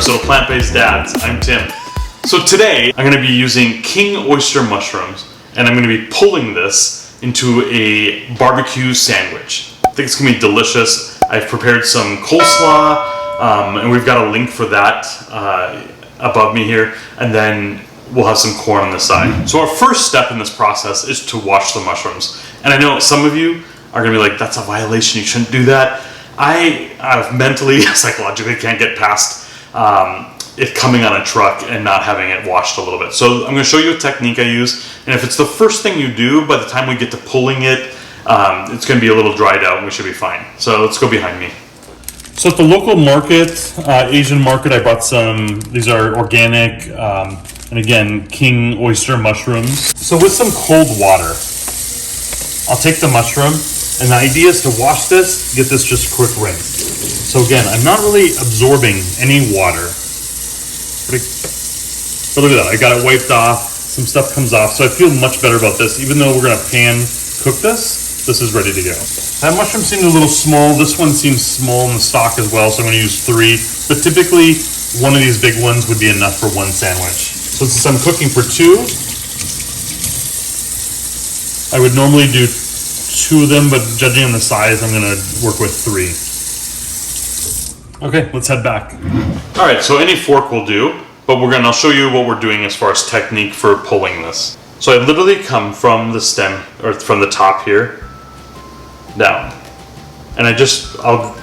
episode of Plant-Based Dads. I'm Tim. So today I'm going to be using king oyster mushrooms, and I'm going to be pulling this into a barbecue sandwich. I think it's going to be delicious. I've prepared some coleslaw, and we've got a link for that above me here, and then we'll have some corn on the side. So our first step in this process is to wash the mushrooms. And I know some of you are going to be like, that's a violation, you shouldn't do that. I mentally, psychologically can't get past it coming on a truck and not having it washed a little bit. So I'm going to show you a technique I use, and if it's the first thing you do, by the time we get to pulling it, it's going to be a little dried out and we should be fine. So let's go behind me. So at the local market, Asian market, I bought some, these are organic, and again, king oyster mushrooms. So with some cold water, I'll take the mushroom, and the idea is to wash this, get this just quick rinse. So again, I'm not really absorbing any water. But look at that, I got it wiped off, some stuff comes off, so I feel much better about this. Even though we're gonna pan cook this is ready to go. That mushroom seemed a little small. This one seems small in the stock as well, so I'm gonna use 3. But typically, one of these big ones would be enough for one sandwich. So since I'm cooking for 2, I would normally do 2 of them, but judging on the size, I'm gonna work with 3. Okay, let's head back. All right, so any fork will do, but I'll show you what we're doing as far as technique for pulling this. So I literally come from the stem, or from the top here, down. And I'll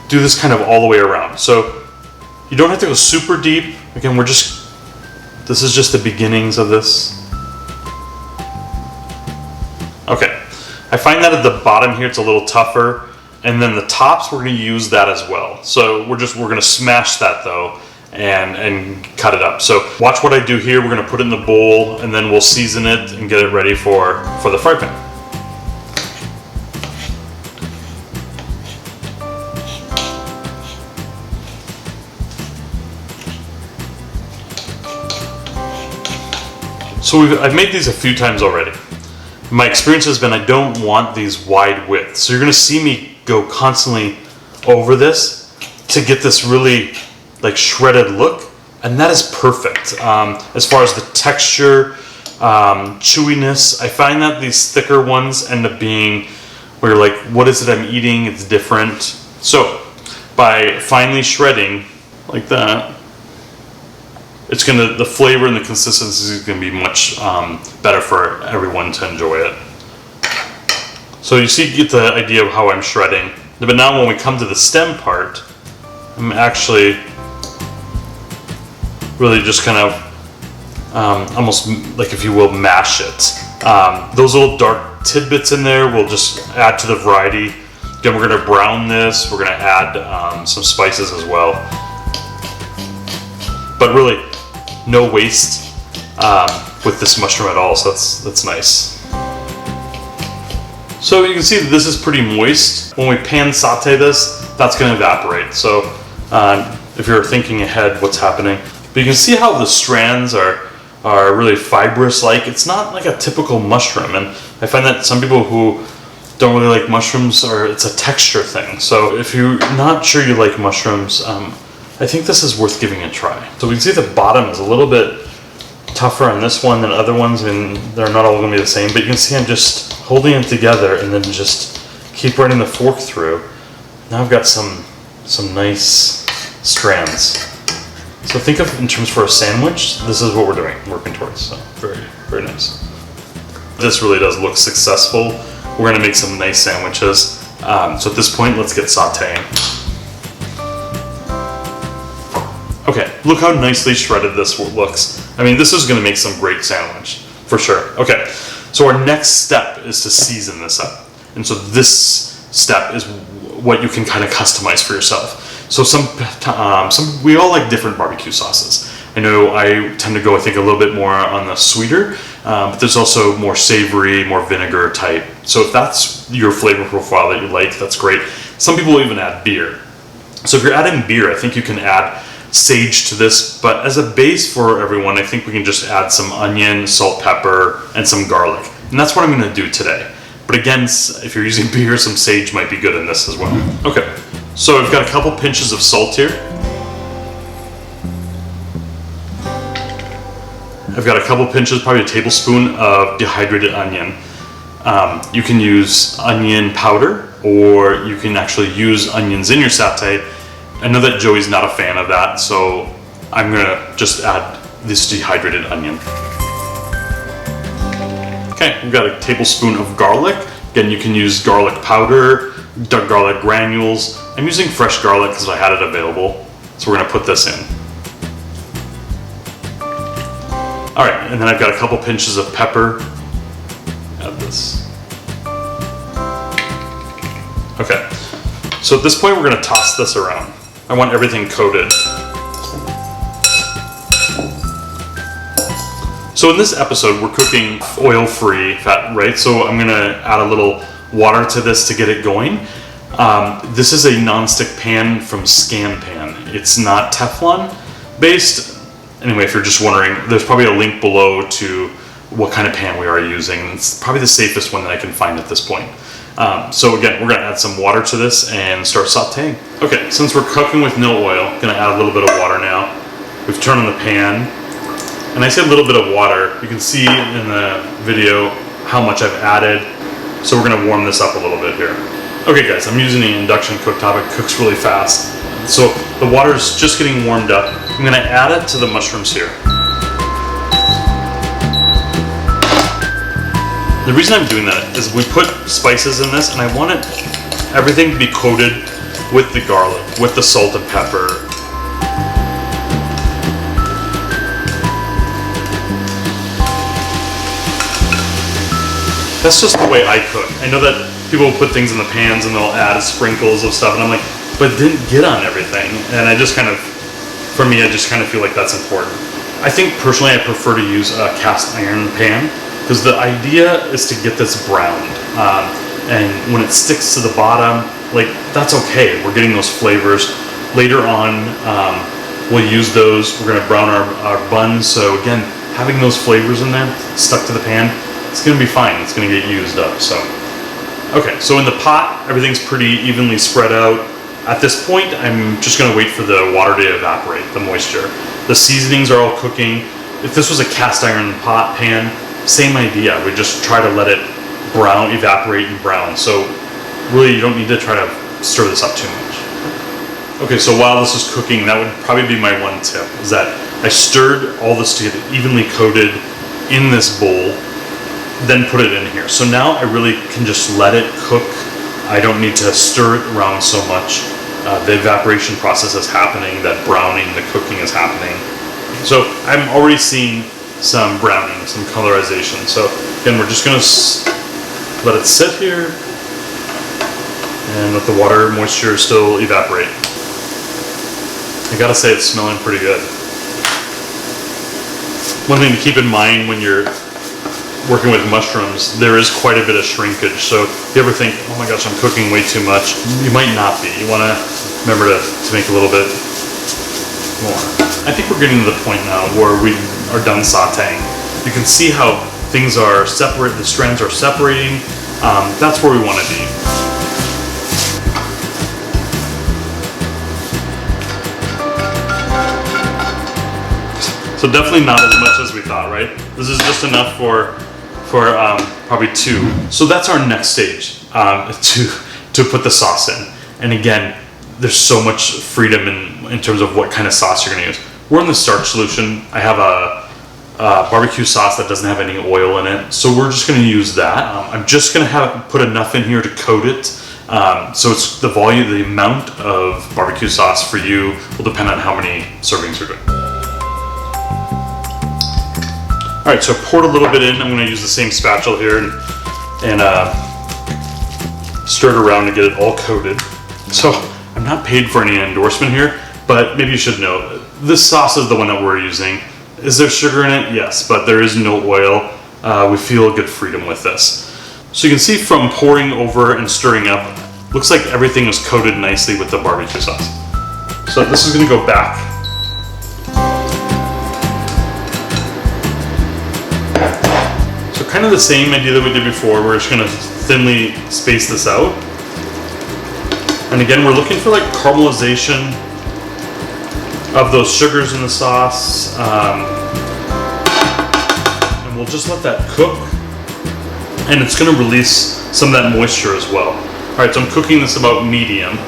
do this kind of all the way around. So you don't have to go super deep. Again, this is just the beginnings of this. Okay, I find that at the bottom here it's a little tougher, and then the tops we're going to use that as well. So we're going to smash that though and cut it up. So watch what I do here. We're going to put it in the bowl, and then we'll season it and get it ready for the fry pan. So I've made these a few times already. My experience has been I don't want these wide widths. So you're going to see me go constantly over this to get this really like shredded look, and that is perfect. As far as the texture, chewiness, I find that these thicker ones end up being where you're like, what is it I'm eating? It's different. So by finely shredding like that, the flavor and the consistency is going to be much better for everyone to enjoy it. So you get the idea of how I'm shredding. But now when we come to the stem part, I'm actually really just kind of almost like, if you will, mash it. Those little dark tidbits in there will just add to the variety. Again, we're going to brown this. We're going to add some spices as well. But really, no waste with this mushroom at all, so that's nice. So you can see that this is pretty moist. When we pan saute this, that's going to evaporate. So if you're thinking ahead what's happening, but you can see how the strands are really fibrous. Like, it's not like a typical mushroom, and I find that some people who don't really like mushrooms, it's a texture thing. So if you're not sure you like mushrooms, I think this is worth giving a try. So we can see the bottom is a little bit tougher on this one than other ones, and they're not all going to be the same, but you can see I'm just holding it together and then just keep running the fork through. Now I've got some nice strands. So think of in terms for a sandwich, this is what we're doing, working towards. So very, very nice. This really does look successful. We're going to make some nice sandwiches. So at this point, let's get sauteing. Okay, look how nicely shredded this looks. I mean, this is going to make some great sandwich, for sure. Okay, so our next step is to season this up. And so this step is what you can kind of customize for yourself. So we all like different barbecue sauces. I know I tend to go, I think, a little bit more on the sweeter, but there's also more savory, more vinegar type. So if that's your flavor profile that you like, that's great. Some people will even add beer. So if you're adding beer, I think you can add sage to this, but as a base for everyone, I think we can just add some onion, salt, pepper, and some garlic. And that's what I'm going to do today. But again, if you're using beer, some sage might be good in this as well. Okay, so I've got a couple pinches of salt here. I've got a couple pinches, probably a tablespoon of dehydrated onion. You can use onion powder, or you can actually use onions in your satay. I know that Joey's not a fan of that, so I'm gonna just add this dehydrated onion. Okay, we've got a tablespoon of garlic. Again, you can use garlic powder, garlic granules. I'm using fresh garlic because I had it available. So we're gonna put this in. All right, and then I've got a couple pinches of pepper. Add this. Okay, so at this point we're gonna toss this around. I want everything coated. So in this episode, we're cooking oil-free fat, right? So I'm gonna add a little water to this to get it going. This is a non-stick pan from Scan Pan. It's not Teflon based. Anyway, if you're just wondering, there's probably a link below to what kind of pan we are using. It's probably the safest one that I can find at this point. So again, we're gonna add some water to this and start sauteing. Okay, since we're cooking with no oil, I'm gonna add a little bit of water now. We've turned on the pan. And I say a little bit of water. You can see in the video how much I've added. So we're gonna warm this up a little bit here. Okay guys, I'm using an induction cooktop. It cooks really fast. So the water's just getting warmed up. I'm gonna add it to the mushrooms here. The reason I'm doing that is we put spices in this and I want everything to be coated with the garlic, with the salt and pepper. That's just the way I cook. I know that people will put things in the pans and they'll add sprinkles of stuff and I'm like, but it didn't get on everything. And I just kind of, for me, I just kind of feel like that's important. I think personally I prefer to use a cast iron pan because the idea is to get this browned. And when it sticks to the bottom, like that's okay. We're getting those flavors. Later on, we'll use those. We're gonna brown our buns. So again, having those flavors in there, stuck to the pan, it's gonna be fine. It's gonna get used up, so. Okay, so in the pot, everything's pretty evenly spread out. At this point, I'm just gonna wait for the water to evaporate, the moisture. The seasonings are all cooking. If this was a cast iron pot pan, same idea. We just try to let it brown, evaporate and brown. So really, you don't need to try to stir this up too much. Okay, so while this is cooking, that would probably be my one tip, is that I stirred all this to get it evenly coated in this bowl, then put it in here. So now I really can just let it cook. I don't need to stir it around so much. The evaporation process is happening, that browning, the cooking is happening. So I'm already seeing some browning, some colorization. So again, we're just gonna let it sit here and let the water moisture still evaporate. I gotta say it's smelling pretty good. One thing to keep in mind when you're working with mushrooms, there is quite a bit of shrinkage. So if you ever think, oh my gosh, I'm cooking way too much, you might not be. You wanna remember to make a little bit more. I think we're getting to the point now where we are done sauteing. You can see how things are separate, the strands are separating. That's where we wanna be. So definitely not as much as we thought, right? This is just enough for probably two. So that's our next stage, to put the sauce in. And again, there's so much freedom in terms of what kind of sauce you're gonna use. We're in the starch solution. I have a barbecue sauce that doesn't have any oil in it. So we're just gonna use that. I'm just gonna put enough in here to coat it. So it's the volume, the amount of barbecue sauce for you will depend on how many servings you're doing. All right, so I poured a little bit in. I'm gonna use the same spatula here and stir it around to get it all coated. So I'm not paid for any endorsement here, but maybe you should know, this sauce is the one that we're using. Is there sugar in it? Yes, but there is no oil. We feel good freedom with this. So you can see from pouring over and stirring up, looks like everything is coated nicely with the barbecue sauce. So this is gonna go back. So kind of the same idea that we did before. We're just gonna thinly space this out. And again, we're looking for like caramelization of those sugars in the sauce. and we'll just let that cook. And it's gonna release some of that moisture as well. All right, so I'm cooking this about medium,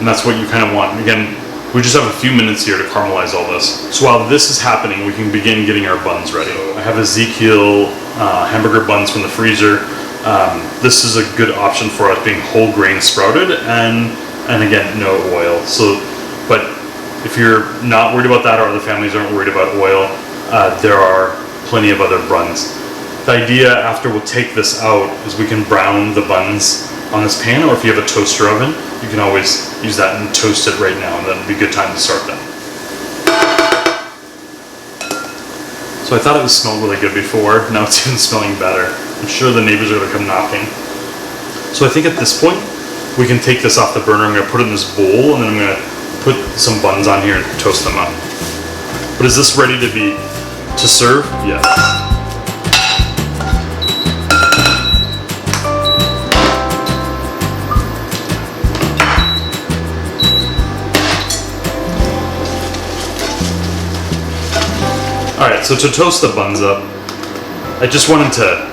and that's what you kind of want. Again, we just have a few minutes here to caramelize all this. So while this is happening, we can begin getting our buns ready. I have Ezekiel hamburger buns from the freezer. This is a good option for us being whole grain sprouted, and again, no oil. So, but if you're not worried about that, or other families aren't worried about oil, there are plenty of other buns. The idea after we'll take this out is we can brown the buns on this pan, or if you have a toaster oven, you can always use that and toast it right now, and that'd be a good time to start that. So I thought it smelled really good before, now it's even smelling better. I'm sure the neighbors are gonna come knocking. So I think at this point, we can take this off the burner. I'm gonna put it in this bowl, and then I'm gonna put some buns on here and toast them up. But is this ready to serve? Yes. Alright, so to toast the buns up, I just wanted to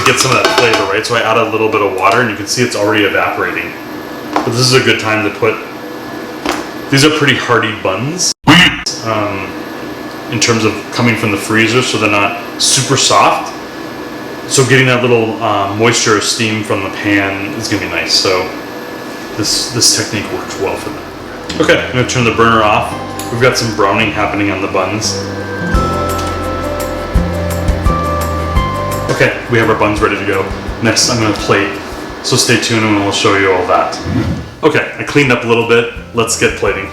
get some of that flavor, right? So I add a little bit of water, and you can see it's already evaporating. But this is a good time to put, these are pretty hearty buns in terms of coming from the freezer, so they're not super soft. So getting that little moisture or steam from the pan is gonna be nice. So this technique works well for that. Okay, I'm gonna turn the burner off. We've got some browning happening on the buns. Okay, we have our buns ready to go. Next, I'm gonna plate. So stay tuned and we'll show you all that. Okay, I cleaned up a little bit. Let's get plating.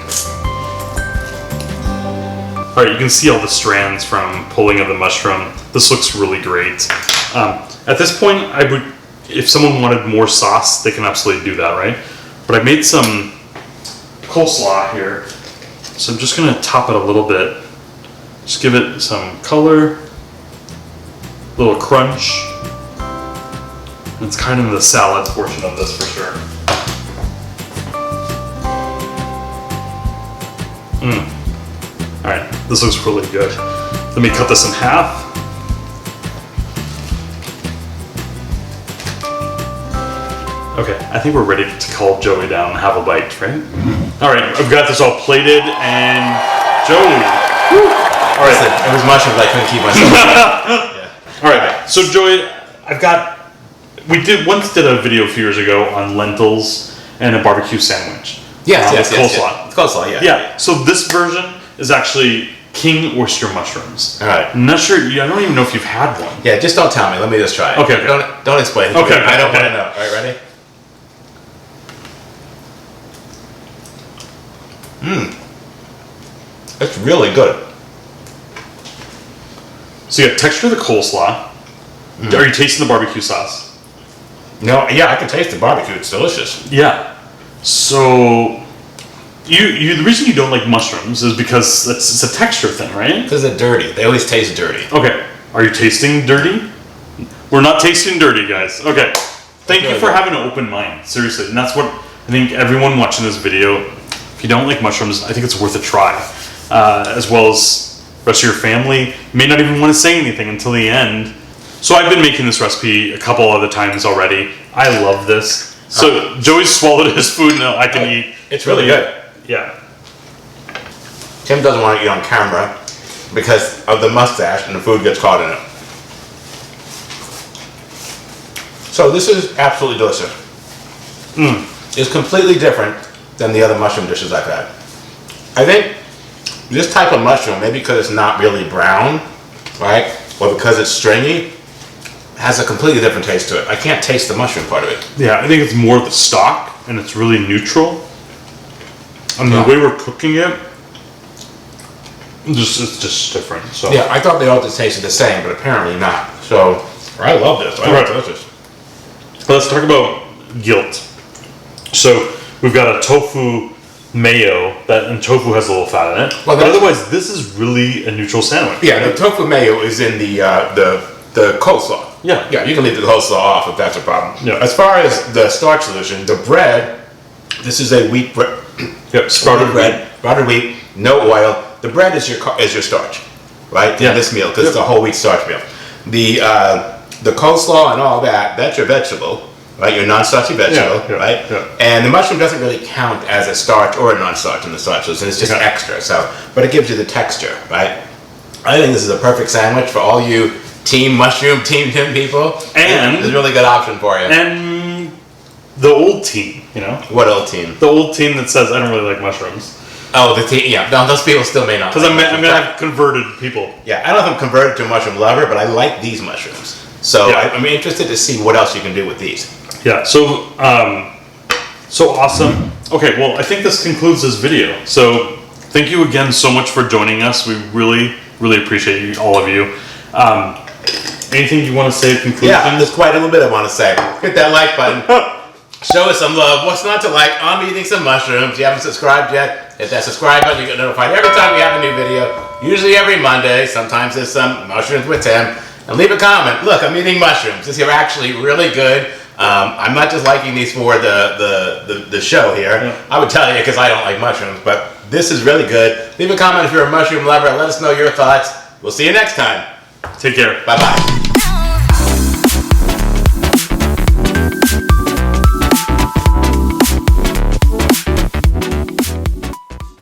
All right, you can see all the strands from pulling of the mushroom. This looks really great. At this point, I would, if someone wanted more sauce, they can absolutely do that, right? But I made some coleslaw here. So I'm just gonna top it a little bit. Just give it some color. Little crunch. It's kind of the salad portion of this for sure. Alright, this looks really good. Let me cut this in half. Okay, I think we're ready to call Joey down and have a bite, right? Alright, I've got this all plated, and Joey. Alright, it was mushrooms, I couldn't keep myself. Alright, so Joey, we once did a video a few years ago on lentils and a barbecue sandwich. Yes. Coleslaw. It's coleslaw, yeah. Yeah, so this version is actually king oyster mushrooms. Alright. I'm not sure, I don't even know if you've had one. Yeah, just don't tell me, let me just try it. Okay. Don't explain it. Okay. I don't want to know. Alright, ready? It's really good. So you got texture of the coleslaw. Are you tasting the barbecue sauce? No, yeah, I can taste the barbecue. It's delicious. Yeah. So the reason you don't like mushrooms is because it's a texture thing, right? Because they're dirty. They always taste dirty. Okay. Are you tasting dirty? We're not tasting dirty, guys. Okay. Thank you for having an open mind. Seriously. And that's what I think everyone watching this video, if you don't like mushrooms, I think it's worth a try. As well as the rest of your family may not even want to say anything until the end. So I've been making this recipe a couple other times already. I love this. So Joey swallowed his food, now I can eat. It's really good. Yeah. Tim doesn't want to eat on camera because of the mustache and the food gets caught in it. So this is absolutely delicious. It's completely different than the other mushroom dishes I've had. I think this type of mushroom, maybe because it's not really brown, right? Or because it's stringy, has a completely different taste to it. I can't taste the mushroom part of it. Yeah, I think it's more the stock, and it's really neutral. And the way we're cooking it, it's just different. So yeah, I thought they all just tasted the same, but apparently not. So I love this. I love delicious. Let's talk about guilt. So we've got a tofu mayo, and tofu has a little fat in it. Well, but otherwise, this is really a neutral sandwich. Yeah, the tofu mayo is in the coleslaw. Yeah. Yeah, you can leave the coleslaw off if that's a problem. Yeah. As far as the starch solution, the bread, this is a wheat bread. Yep, sprouted bread. Sprouted wheat, no oil. The bread is your starch, right? Yeah. In this meal, because it's a whole wheat starch meal. The coleslaw and all that, that's your vegetable, right? Your non-starchy vegetable, right? Yeah. And the mushroom doesn't really count as a starch or a non-starch in the starches, and it's just extra. So, but it gives you the texture, right? I think this is a perfect sandwich for all you Team Mushroom, Team Tim people. And it's a really good option for you. And the old team, you know? What old team? The old team that says, I don't really like mushrooms. Oh, the team, yeah. No, those people still may not. Because I'm going to have converted people. Yeah, I don't know if I'm converted to a mushroom lover, but I like these mushrooms. So I'm interested to see what else you can do with these. Yeah, so awesome. Okay, well, I think this concludes this video. So thank you again so much for joining us. We really, really appreciate you, all of you. Anything you want to say at conclusion? Yeah, there's quite a little bit I want to say. Hit that like button. Show us some love. What's not to like? I'm eating some mushrooms. You haven't subscribed yet? Hit that subscribe button. You get notified every time we have a new video. Usually every Monday. Sometimes there's some mushrooms with Tim. And leave a comment. Look, I'm eating mushrooms. These are actually really good. I'm not just liking these for the show here. Yeah. I would tell you because I don't like mushrooms, but this is really good. Leave a comment if you're a mushroom lover. Let us know your thoughts. We'll see you next time. Take care. Bye-bye.